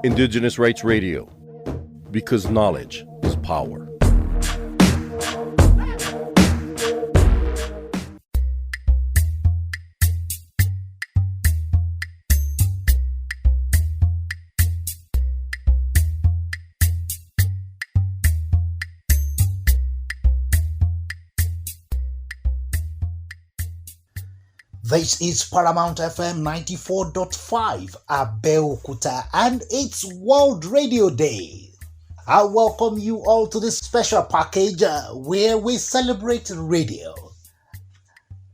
Indigenous Rights Radio, because knowledge is power. This is Paramount FM 94.5 Abeokuta, and it's World Radio Day. I welcome you all to this special package where we celebrate radio.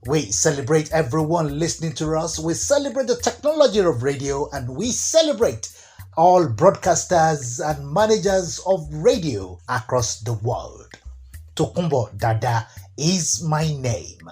We celebrate everyone listening to us. We celebrate the technology of radio, and we celebrate all broadcasters and managers of radio across the world. Tokunbo Dada is my name.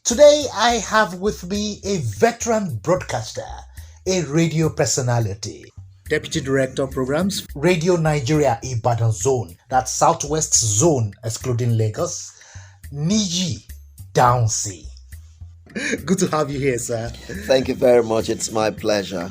Today, I have with me a veteran broadcaster, a radio personality, Deputy Director of Programs, Radio Nigeria Ibadan Zone, that's Southwest Zone, excluding Lagos, Niyi Dahunsi. Good to have you here, sir. Thank you very much. It's my pleasure.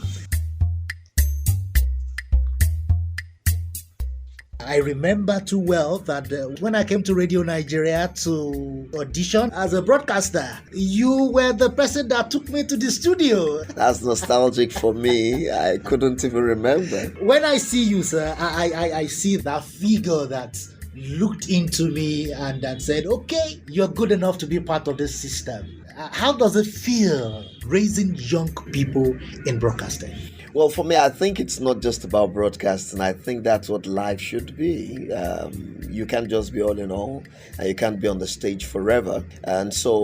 I remember too well that when I came to Radio Nigeria to audition as a broadcaster, you were the person that took me to the studio. That's nostalgic for me. I couldn't even remember. When I see you, sir, I see that figure that looked into me and said, okay, you're good enough to be part of this system. How does it feel raising young people in broadcasting? Well, for me, I think it's not just about broadcasting. I think that's what life should be. You can't just be all in all, and you can't be on the stage forever. And so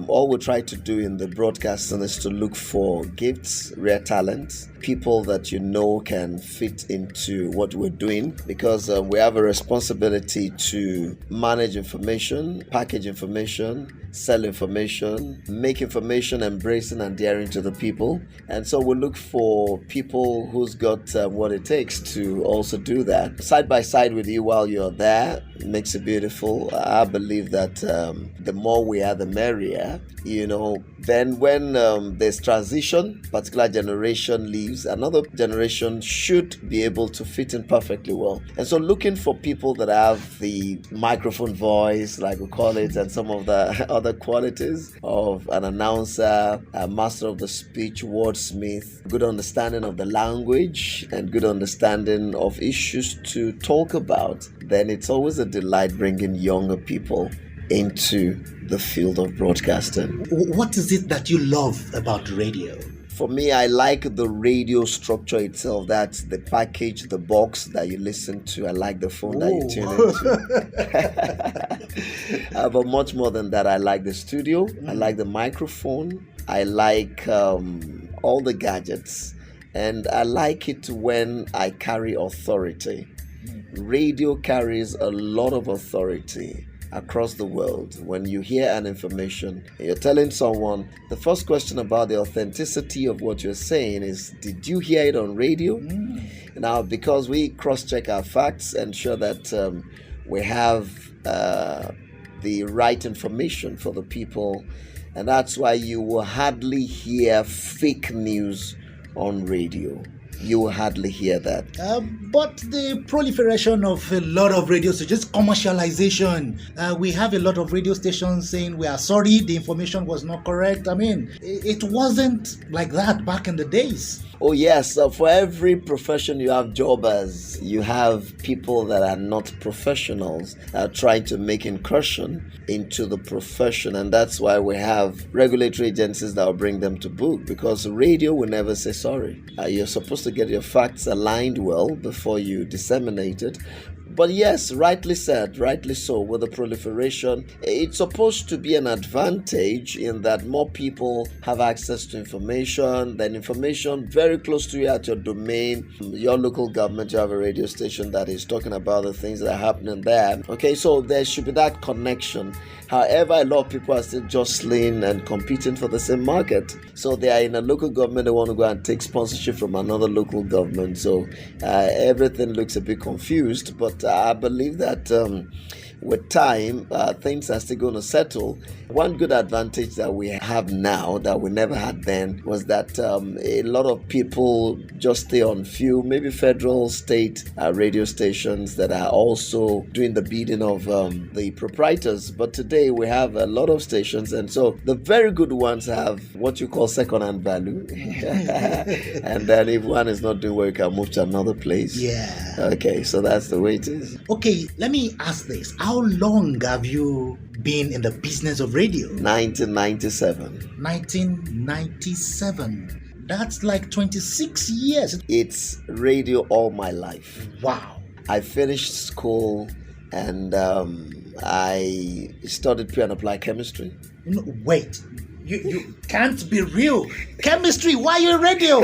all we try to do in the broadcasting is to look for gifts, rare talents, people that you know can fit into what we're doing, because we have a responsibility to manage information, package information, sell information, make information embracing and daring to the people. And so we look for people who's got what it takes to also do that. Side by side with you while you're there makes it beautiful. I believe that the more we are, the merrier. Then when there's transition, particular generation leaves, another generation should be able to fit in perfectly well. And so looking for people that have the microphone voice, like we call it, and some of the other qualities of an announcer, a master of the speech, wordsmith, good understanding of the language, and good understanding of issues to talk about, then it's always a delight bringing younger people into the field of broadcasting. What is it that you love about radio? For me, I like the radio structure itself. That's the package, the box that you listen to. I like the phone that you tune into. But much more than that, I like the studio. I like the microphone. I like all the gadgets. And I like it when I carry authority. Radio carries a lot of authority across the world. When you hear an information, you're telling someone, the first question about the authenticity of what you're saying is, did you hear it on radio? Now, because we cross-check our facts, ensure that we have the right information for the people, and that's why you will hardly hear fake news on radio. You will hardly hear that. But the proliferation of a lot of radio stations, just commercialization. We have a lot of radio stations saying, we are sorry, the information was not correct. I mean, it wasn't like that back in the days. Oh yes, for every profession you have jobbers, you have people that are not professionals trying to make incursion into the profession, and that's why we have regulatory agencies that will bring them to book, because radio will never say sorry. You're supposed to get your facts aligned well before you disseminate it. But yes, rightly said, rightly so, with the proliferation, it's supposed to be an advantage in that more people have access to information, then information very close to you at your domain. Your local government, you have a radio station that is talking about the things that are happening there. Okay, so there should be that connection. However, a lot of people are still jostling and competing for the same market. So they are in a local government, they want to go and take sponsorship from another local government. So everything looks a bit confused, but I believe that with time, things are still going to settle. One good advantage that we have now that we never had then was that a lot of people just stay on few, maybe federal, state radio stations that are also doing the bidding of the proprietors. But today we have a lot of stations, and so the very good ones have what you call second-hand value. And then if one is not doing well, you can move to another place. Yeah. Okay, so that's the way it is. Okay, let me ask this. How long have you been in the business of radio? 1997. 1997. That's like 26 years. It's radio all my life. Wow. I finished school and I studied pure and applied chemistry. No, wait. You can't be real. Chemistry, why are you in radio?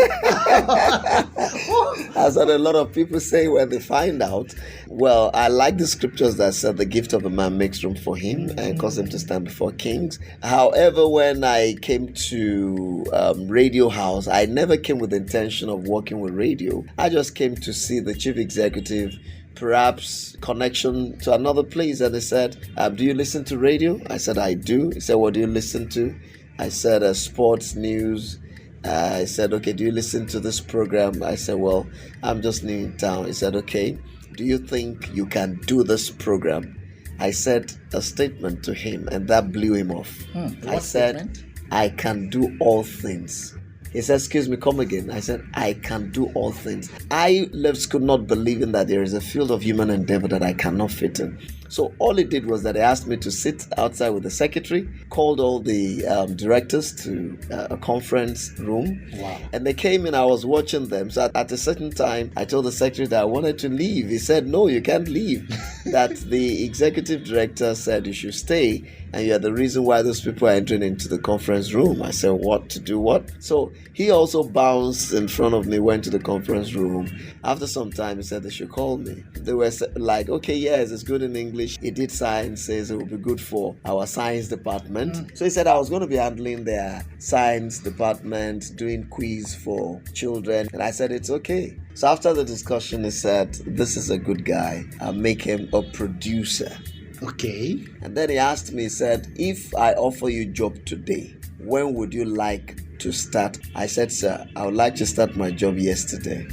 As what a lot of people say when they find out. Well, I like the scriptures that said the gift of a man makes room for him and cause him to stand before kings. However, when I came to Radio House, I never came with the intention of working with radio. I just came to see the chief executive, perhaps connection to another place, and he said, do you listen to radio? I said, I do. He said, what do you listen to? I said, sports news. I said, okay, do you listen to this program? I said, well, I'm just new in town. He said, okay, do you think you can do this program? I said a statement to him, and that blew him off. I said, statement? I can do all things. He said, excuse me, come again. I said, I can do all things. I left school not believing that there is a field of human endeavor that I cannot fit in. So all it did was that they asked me to sit outside with the secretary, called all the directors to a conference room. Wow. And they came in, I was watching them. So at a certain time, I told the secretary that I wanted to leave. He said, no, you can't leave. That the executive director said you should stay, and you're the reason why those people are entering into the conference room. I said, what, to do what? So he also bounced in front of me, went to the conference room. After some time, he said they should call me. They were like, okay, yes, it's good in English. He did science, says it will be good for our science department. So he said I was going to be handling their science department, doing quiz for children. And I said, it's okay. So after the discussion, he said, this is a good guy. I'll make him a producer. Okay. And then he asked me, he said, if I offer you a job today, when would you like to start? I said, sir, I would like to start my job yesterday.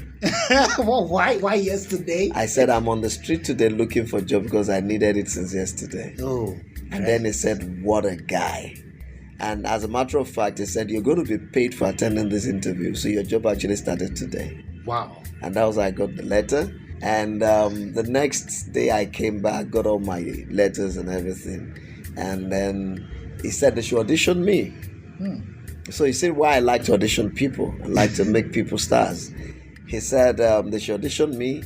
Well, why yesterday? I said, I'm on the street today looking for a job because I needed it since yesterday. Oh. And then he said, what a guy. And as a matter of fact, he said, you're going to be paid for attending this interview. So your job actually started today. Wow. And that was how I got the letter. And the next day I came back, got all my letters and everything. And then he said they should audition me. So he said why I like to audition people. I like to make people stars. He said they should audition me.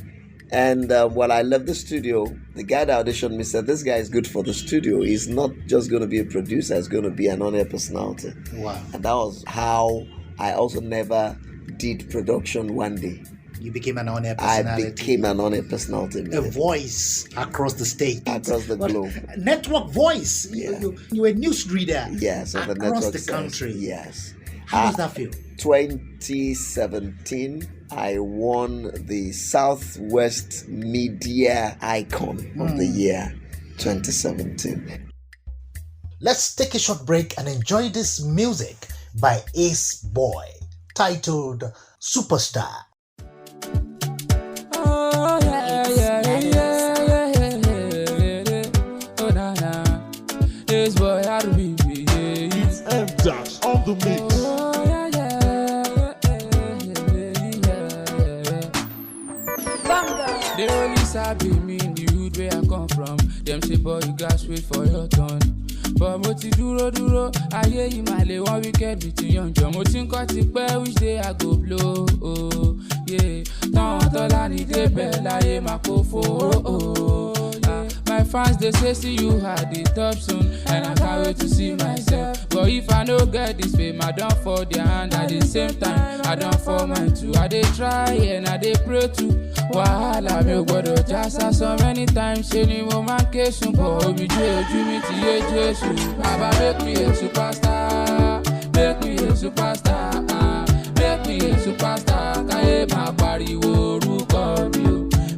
And while I left the studio, the guy that auditioned me said, this guy is good for the studio. He's not just going to be a producer, he's going to be an on-air personality. Wow. And that was how I also never did production one day. You became an on-air personality. I became an on-air personality. A voice across the state. Across the globe. Network voice. Yeah. You were a newsreader. Yes, of the across network the says, country. Yes. How does that feel? 2017, I won the Southwest Media Icon of the Year 2017. Let's take a short break and enjoy this music by Aceboy titled Superstar. Oh yeah, yeah, yeah, yeah, yeah, yeah. Oh na na, Aceboy, how do we be? It's M-Dash on the mix. Oh yeah, yeah. They only sabi me in the hood where I come from. Them say boy you gats wait for your turn. But mo ti dúró, ayé yìí máa lè one weekend with yànjọ. Mo ti ń kọ́ ti pẹ́ which day I go blow, oh, yeah. Táwọn tọ́lá ní débẹ̀ láyé máa kó fò, oh, yeah. My fans they say see you had the top soon, and I can't wait to see myself. But if I no get this fame, I don't fall their hand at the same time. I don't fall mine too. I dey try and I dey pray too. Wàhálà mi ò gbọ́dọ̀ já sá so many times. Ṣé ni mo máa ń ké sùn bọ̀ omi ju ojú mi ti yé Jésù. Baba make me a superstar, make me a superstar, make me a superstar. Káyé máa pariwo orúkọ mi o.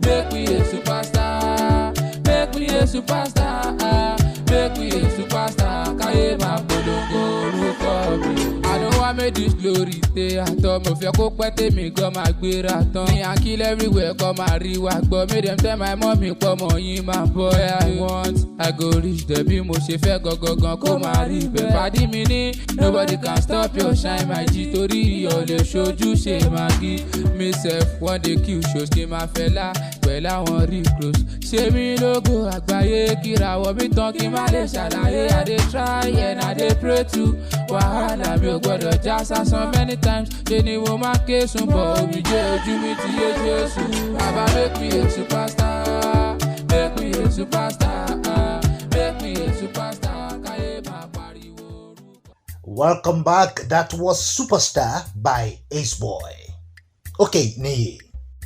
Make me a superstar, make me a superstar. Make me a superstar. Káyé máa polongo orúkọ mi. I don't want make this glory stay at all. Mo fẹ́ kó pẹ́ tèmi gan máa gbéra tán. Me and kill everywhere kọ́ máa rí wa gbọ́. Make them tell my mommy pọ̀ mọ́ yín máa bọ̀. I want, I go reach there bí mo ṣe fẹ́ gangan kó máa rí bẹ́ẹ̀. Pàdé mi ní nobody can stop your shine my G. Torí iyọ̀ lè ṣojú ṣe máa gí. Me sef one day kill shows kí n máa fẹ́ lá pẹ̀lú àwọn recruits. Ṣé mi lógo àgbáyé kírawọ́ mi tán kí n má lè ṣàlàyé. I dey try and I dey pray to wàhálà mi ò gbọ́dọ̀ já sásán many times. Ṣé ni mo máa ké sùn bọ̀ omi jẹ́ ojú mi ti yé Jésù. Bàbá make me a superstar, make me a superstar, make me a superstar. Káyé máa pariwo. Welcome back. That was Superstar by Aceboy. Okay, Niyi,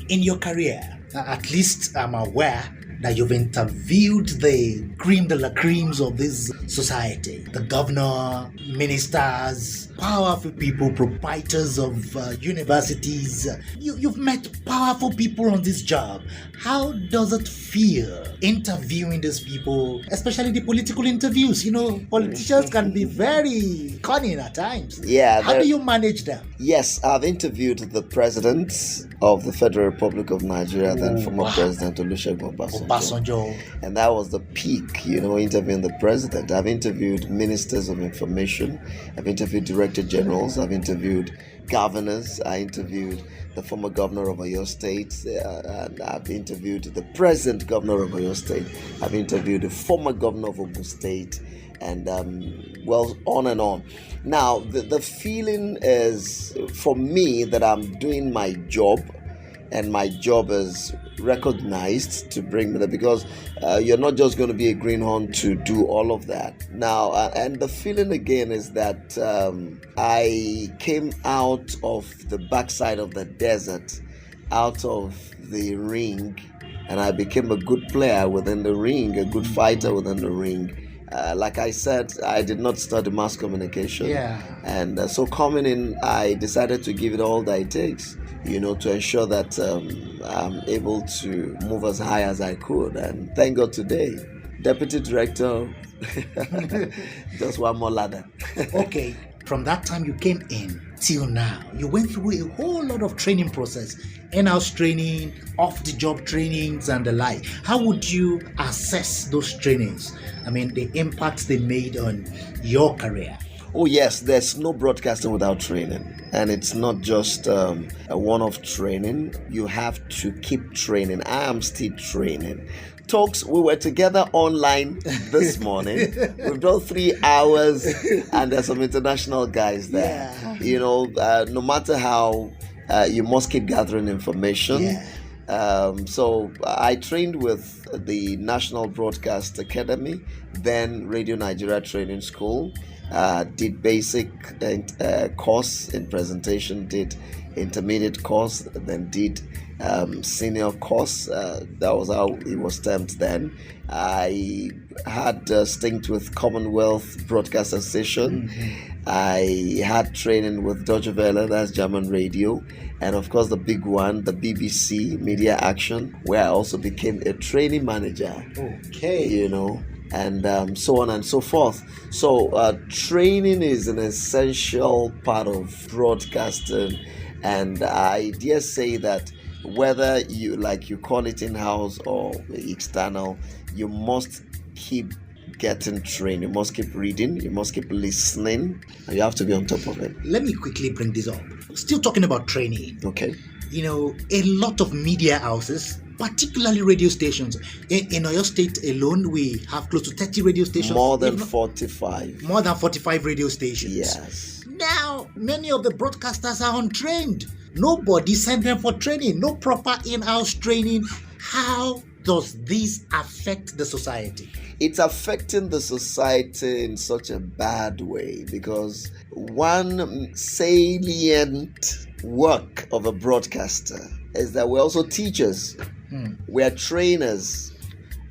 in your career, at least I'm aware that you've interviewed the cream de la creams of this society. The governor, ministers, powerful people, proprietors of universities. You've met powerful people on this job. How does it feel interviewing these people, especially the political interviews? You know, politicians can be very cunning at times. Yeah. How do you manage them? Yes, I've interviewed the president of the Federal Republic of Nigeria, then former President Olusegun Obasanjo. And that was the peak, you know, interviewing the president. I've interviewed ministers of information. I've interviewed director generals. I've interviewed governors. I interviewed the former governor of Oyo State. And I've interviewed the present governor of Oyo State. I've interviewed the former governor of Ogun State. And well, on and on. Now, the feeling is for me that I'm doing my job, and my job is recognized to bring me there, because you're not just going to be a greenhorn to do all of that. Now, and the feeling again is that I came out of the backside of the desert, out of the ring, and I became a good player within the ring, a good fighter within the ring. Like I said, I did not study mass communication. Yeah. And so coming in, I decided to give it all that it takes, you know, to ensure that I'm able to move as high as I could. And thank God today, Deputy Director, just one more ladder. Okay, from that time you came in till now, you went through a whole lot of training process, in-house training, off-the-job trainings and the like. How would you assess those trainings? I mean, the impact they made on your career. Oh yes, there's no broadcasting without training. And it's not just a one-off training. You have to keep training. I am still training. Talks, we were together online this morning. We've done 3 hours, and there's some international guys there. Yeah. You know, no matter how, you must keep gathering information. Yeah. So I trained with the National Broadcast Academy, then Radio Nigeria Training School. Did basic course in presentation, did intermediate course, then did senior course. That was how it was termed then. I had a stint with Commonwealth Broadcast Association. I had training with Deutsche Welle, that's German radio, and of course the big one, the BBC Media Action, where I also became a training manager. Okay. You know, and so on and so forth. So training is an essential part of broadcasting, and I dare say that whether you call it in-house or external, you must keep getting trained. You must keep reading, you must keep listening, and you have to be on top of it. Let me quickly bring this up. Still talking about training. Okay. You know, a lot of media houses, particularly radio stations. In Oyo State alone, we have close to 30 radio stations. More than 45. More than 45 radio stations. Yes. Now, many of the broadcasters are untrained. Nobody sent them for training. No proper in-house training. How does this affect the society? It's affecting the society in such a bad way, because one salient work of a broadcaster is that we're also teachers. We're trainers.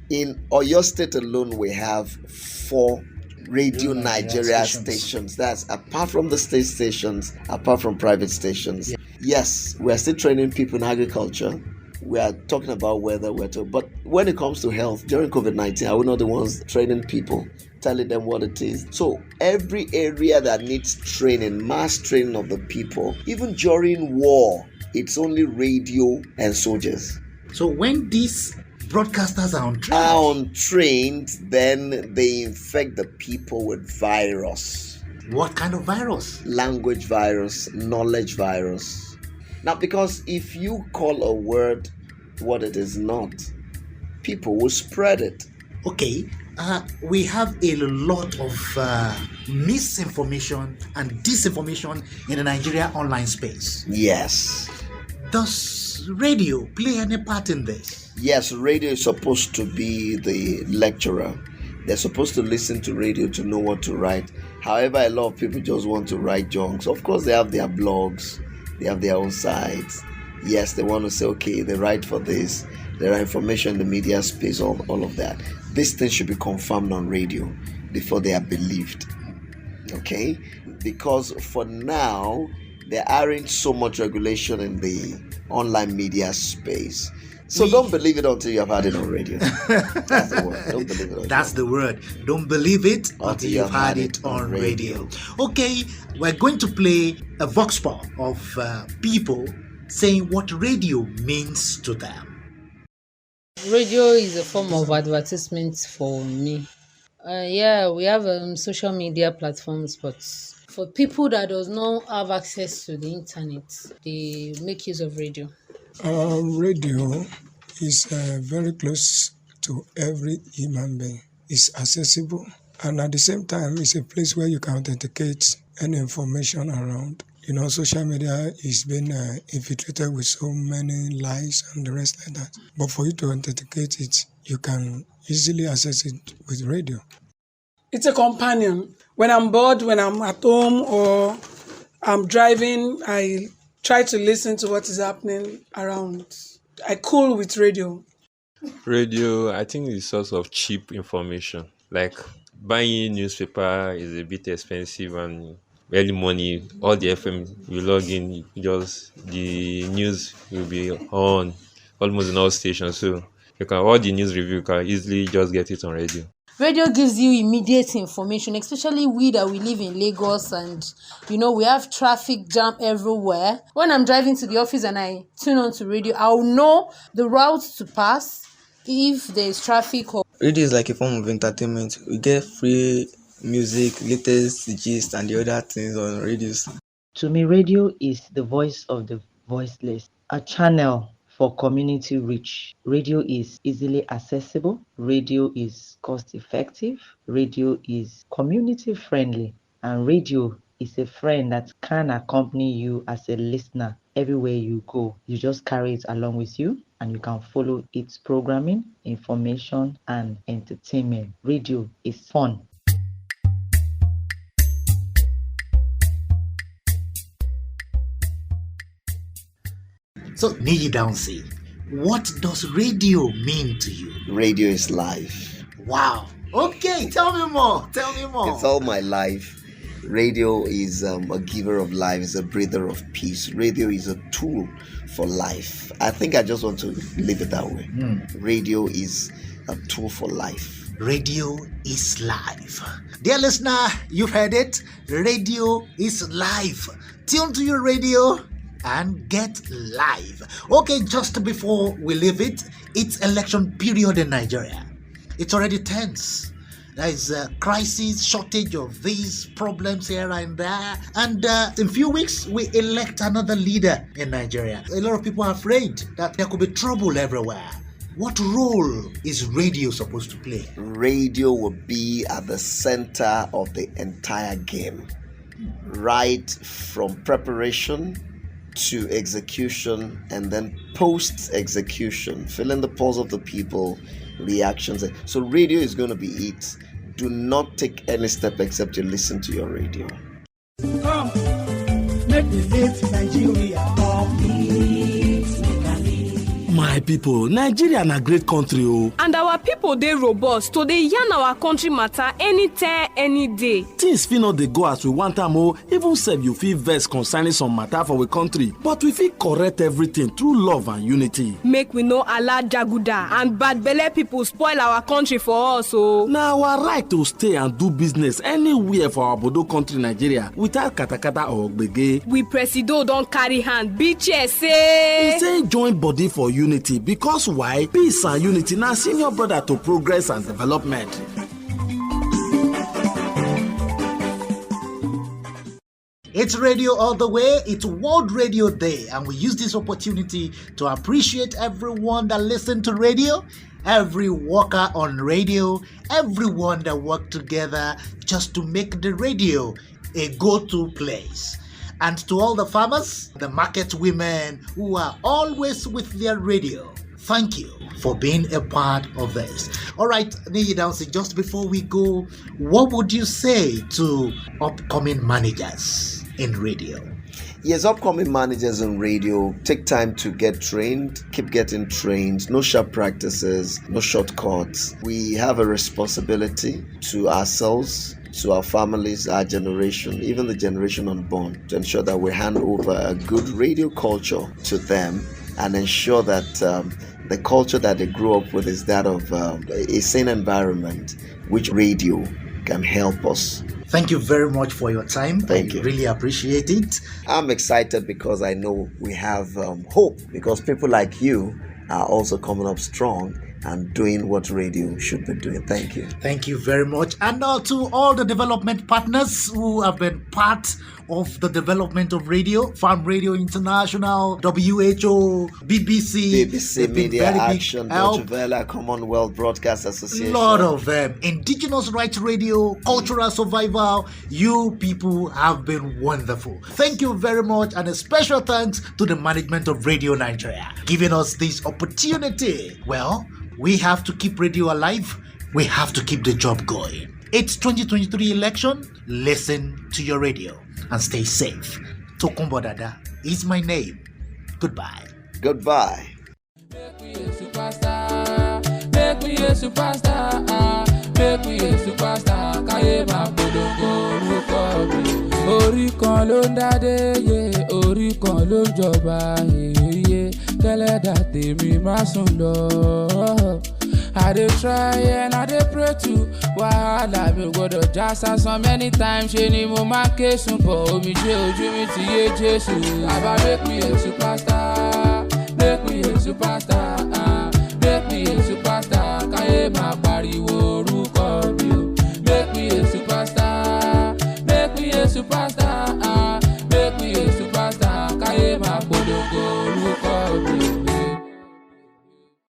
In Oyo State alone, we have 4 Radio Nigeria stations. That's apart from the state stations, apart from private stations. Yes, we're still training people in agriculture. we are talking about weather, but when it comes to health, during COVID-19, are we not the ones training people, telling them what it is? So every area that needs training, mass training of the people, even during war, it's only radio and soldiers. So when these broadcasters are untrained, then they infect the people with virus. What kind of virus? Language virus, knowledge virus. Now, because if you call a word what it is not, people will spread it. Okay, we have a lot of misinformation and disinformation in the Nigeria online space. Yes. Does radio play any part in this? Yes, radio is supposed to be the lecturer. They're supposed to listen to radio to know what to write. However, a lot of people just want to write junks. Of course, they have their blogs, they have their own sites. Yes, they want to say, okay, they write for this. There are information in the media space, all of that. These things should be confirmed on radio before they are believed. Okay? Because for now, there aren't so much regulation in the online media space. So don't believe it until you have had it on radio. That's the word. Don't believe it. That's the word. Don't believe it until you've had it on radio. Okay, we're going to play a vox pop of people saying what radio means to them. Radio is a form of advertisement for me. Yeah, we have social media platforms, but for people that does not have access to the internet, they make use of radio. Radio is very close to every human being. It's accessible, and at the same time, it's a place where you can authenticate any information around. You know, social media is being infiltrated with so many lies and the rest like that. But for you to authenticate it, you can easily access it with radio. It's a companion. When I'm bored, when I'm at home or I'm driving, I try to listen to what is happening around. I cool with radio. Radio, I think, is a source of cheap information. Like buying newspaper is a bit expensive, and early morning, all the FM you log in, the news will be on almost in all stations. So you can all the news review, you can easily just get it on radio. Radio gives you immediate information, especially we live in Lagos, and we have traffic jam everywhere. When I'm driving to the office and I tune on to radio, I'll know the route to pass if there's traffic. Radio is like a form of entertainment. We get free music, latest gist, and the other things on radios. To me, radio is the voice of the voiceless, a channel for community reach. Radio is easily accessible. Radio is cost-effective. Radio is community-friendly. And radio is a friend that can accompany you as a listener everywhere you go. You just carry it along with you, and you can follow its programming, information, and entertainment. Radio is fun. So, Niyi Dahunsi, what does radio mean to you? Radio is life. Wow. Okay, tell me more. It's all my life. Radio is a giver of life, is a breather of peace. Radio is a tool for life. I think I just want to leave it that way. Radio is a tool for life. Radio is life. Dear listener, you've heard it. Radio is life. Tune to your radio and get live. Okay, just before we leave it, it's election period in Nigeria. It's already tense. There is a crisis, shortage of these problems here and there. And in a few weeks, we elect another leader in Nigeria. A lot of people are afraid that there could be trouble everywhere. What role is radio supposed to play? Radio will be at the center of the entire game. Right from preparation to execution, and then post-execution, feeling the pulse of the people, reactions. So radio is going to be it. Do not take any step except you listen to your radio. Come, make me live Nigeria. My people, Nigeria na great country o. And our people dey robust to dey yarn our country matter anytime, any day. Things fit not dey go as we want am o. Even sef you fit vex concerning some matter for we country. But we fit correct everything through love and unity. Make we no allow jaguda and bad belle people spoil our country for us o. Na our right to stay and do business anywhere for our bodo country Nigeria without katakata or gbege. We presido don carry hand beat chest say. He say join body for unity because why? Peace and unity na senior brother to progress and development. It's radio all the way. It's World Radio Day, and we use this opportunity to appreciate everyone that listens to radio, every worker on radio, everyone that work together just to make the radio a go-to place. And to all the farmers, the market women who are always with their radio, thank you for being a part of this. All right, Niyi Dahunsi, just before we go, what would you say to upcoming managers in radio? Yes, upcoming managers in radio, take time to get trained, keep getting trained, no sharp practices, no shortcuts. We have a responsibility to ourselves, to our families, our generation, even the generation unborn, to ensure that we hand over a good radio culture to them and ensure that the culture that they grew up with is that of a sane environment, which radio can help us. Thank you very much for your time. Thank you. Really appreciate it. I'm excited because I know we have hope, because people like you are also coming up strong and doing what radio should be doing. Thank you. Thank you very much. And to all the development partners who have been part of the development of radio, Farm Radio International, WHO, BBC Media Action, Deutsche Welle, Commonwealth Broadcast Association. A lot of them. Indigenous Rights Radio, Cultural Survival. You people have been wonderful. Thank you very much, and a special thanks to the management of Radio Nigeria giving us this opportunity. Well, we have to keep radio alive. We have to keep the job going. It's 2023 election. Listen to your radio and stay safe. Tokunbo Dada is my name. Goodbye. Goodbye. Make me a superstar. Make me a superstar. Make me a superstar. Kaye ma polongo ruko mi. Orí kan ló ń dádé yé, orí kan ló ń jọba yé. Kẹ́lẹ́dà tèmi má sùn lọ. I dey try and I dey pray to wahala mi gbọ́dọ̀ já sásán many times ṣe ni mo máa ké sùn bọ̀ omi jẹ́ ojú mi ti yé Jésù. Baba make me a superstar, make me a superstar.